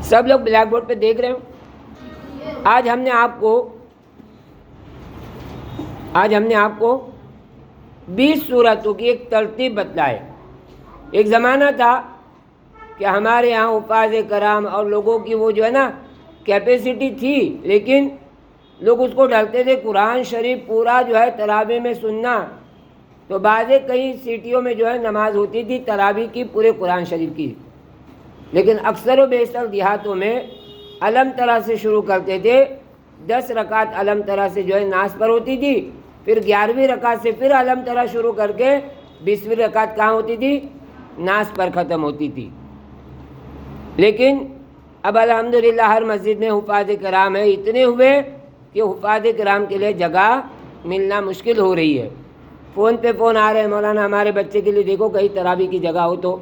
सब लोग black board पे देख रहे हो। आज हमने आपको 20 सूरतों की एक तरतीब बतलाए। एक ज़माना था कि हमारे यहाँ उपाज़ कराम और लोगों की वो जो है ना कैपेसिटी थी, लेकिन लोग उसको डरते थे कुरान शरीफ पूरा जो है तरावी में सुनना। तो बाज़े कई सिटियों में जो है नमाज होती थी तरावी की पूरे कुरान शरीफ की, लेकिन अक्सर व बेशतर देहातों में अलम तरा से शुरू करते थे। 10 रकात अलम तरा से जो है नास पर होती थी, फिर 11वीं रकात से फिर अलम तरा शुरू करके 20वीं रकात कहाँ होती थी? नास पर ख़त्म होती थी। लेकिन अब अल्हम्दुलिल्लाह हर मस्जिद में हुफ़ाज़ कराम है, इतने हुए कि हुफ़ाज़ कराम के लिए जगह मिलना मुश्किल हो रही है। फ़ोन पे फ़ोन आ रहे हैं, मौलाना हमारे बच्चे के लिए देखो कहीं तरावी की जगह हो। तो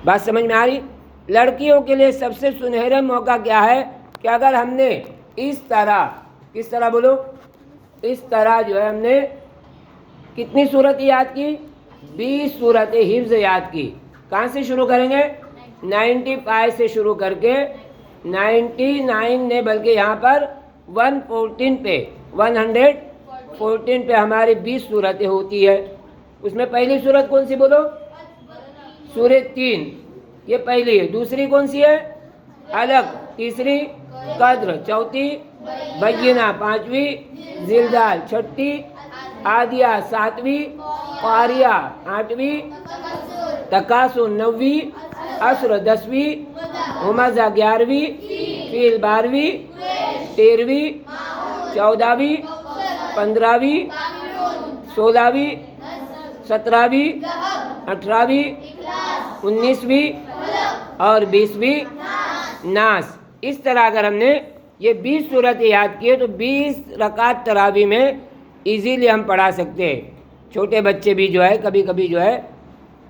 बात समझ में आ रही? लड़कियों के लिए सबसे सुनहरा मौका क्या है कि अगर हमने इस तरह, किस तरह बोलो, इस तरह जो है हमने कितनी सूरत याद की? 20 सूरत हिफ्ज़ याद की। कहाँ से शुरू करेंगे? 95 से शुरू करके 99 ने, बल्कि यहाँ पर 114 पे हमारी 20 सूरतें होती है। उसमें पहली सूरत कौन सी बोलो? सूरत 3, ये पहली है। दूसरी कौन सी है? अलग। तीसरी कद्र, चौथी बय्यिना, पांचवी जिलजाल, छठी आदिया, सातवीं कारिया, आठवीं तकासुर, नौवीं असर, 10वीं हुमज़ा, 11वीं फील, 12वीं 13वीं 14वीं 15वीं 16वीं 17वीं 18वीं 19वीं और 20वीं नास। इस तरह अगर हमने ये 20 सूरतें याद की है तो 20 रकात तरावी में इजीली हम पढ़ा सकते हैं। छोटे बच्चे भी जो है कभी कभी जो है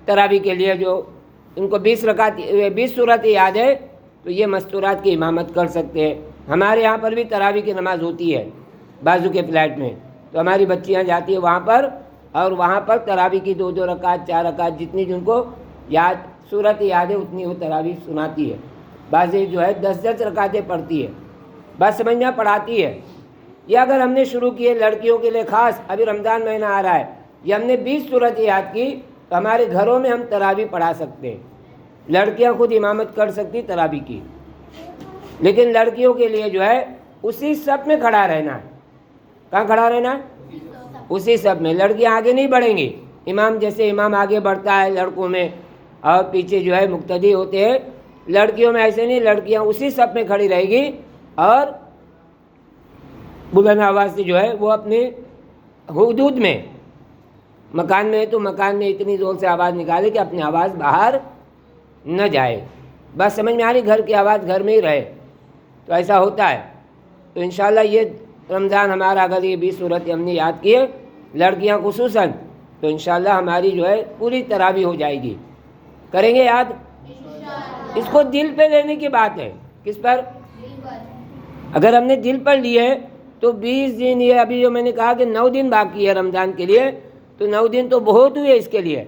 तरावी के लिए जो उनको 20 सूरतें याद है तो ये मस्तूरात की इमामत कर सकते हैं। हमारे यहाँ पर भी तरावी की नमाज़ होती है बाजू के फ्लैट में, तो हमारी बच्चियाँ जाती है वहाँ पर, और वहाँ पर तरावी की 2-2 रकात 4 रकात जितनी जिनको याद सूरत याद है उतनी वो तरावी सुनाती है। बाज़ी जो है 10-10 रकातें पढ़ती है। बात समझ में पढ़ाती है। ये अगर हमने शुरू किए लड़कियों के लिए ख़ास, अभी रमज़ान महीना आ रहा है, ये हमने 20 सूरत याद की तो हमारे घरों में हम तरावी पढ़ा सकते हैं। लड़कियां खुद इमामत कर सकती तरावी की, लेकिन लड़कियों के लिए जो है उसी सब में खड़ा रहना है। कहाँ खड़ा रहना है? उसी सब में। लड़कियां आगे नहीं बढ़ेंगी। इमाम जैसे इमाम आगे बढ़ता है लड़कों में और पीछे जो है मुक्तदी होते हैं, लड़कियों में ऐसे नहीं। लड़कियां उसी सब में खड़ी रहेगी और बुलंद आवाज़ से जो है वो अपने हुदूद में, मकान में है तो मकान में इतनी ज़ोर से आवाज़ निकाले कि अपनी आवाज़ बाहर न जाए। बस समझ में आ रही? घर की आवाज़ घर में ही रहे, तो ऐसा होता है। तो इंशाल्लाह ये रमज़ान हमारा अगर ये 20 सूरत हमने याद किए लड़कियां खुसूसन, तो इंशाल्लाह हमारी जो है पूरी तरावी हो जाएगी। करेंगे याद? इसको दिल पे लेने की बात है। किस पर? अगर हमने दिल पर लिए तो 20 दिन, ये अभी जो मैंने कहा कि 9 दिन बाकी है रमज़ान के लिए, तो 9 दिन तो बहुत हुए इसके लिए।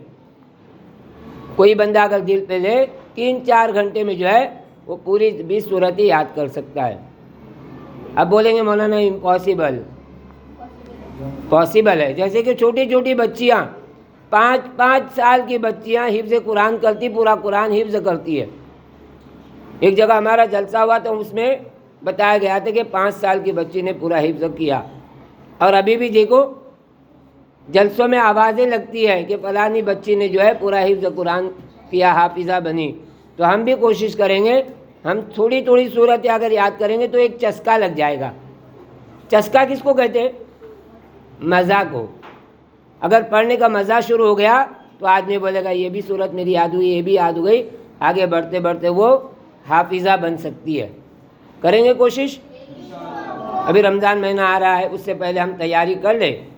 कोई बंदा अगर दिल पे ले 3-4 घंटे में जो है वो पूरी 20 सूरतें याद कर सकता है। अब बोलेंगे मौलाना इम्पॉसिबल। पॉसिबल है। जैसे कि छोटी छोटी बच्चियाँ 5-5 साल की बच्चियाँ हिफ्ज़ कुरान करती, पूरा कुरान हिफ्ज़ करती है। एक जगह हमारा जलसा हुआ तो उसमें बताया गया था कि 5 साल की बच्ची ने पूरा हिफ्ज़ किया। और अभी भी देखो जलसों में आवाज़ें लगती है कि फलानी बच्ची ने जो है पूरा हिफ्ज़ कुरान किया, हाफिज़ा बनी। तो हम भी कोशिश करेंगे, हम थोड़ी थोड़ी सूरतें अगर याद करेंगे तो एक चस्का लग जाएगा। चस्का किसको कहते हैं? मज़ा को। अगर पढ़ने का मज़ा शुरू हो गया तो आदमी बोलेगा ये भी सूरत मेरी याद हुई, ये भी याद हो गई। आगे बढ़ते बढ़ते वो हाफिज़ा बन सकती है। करेंगे कोशिश। अभी रमज़ान महीना आ रहा है, उससे पहले हम तैयारी कर लें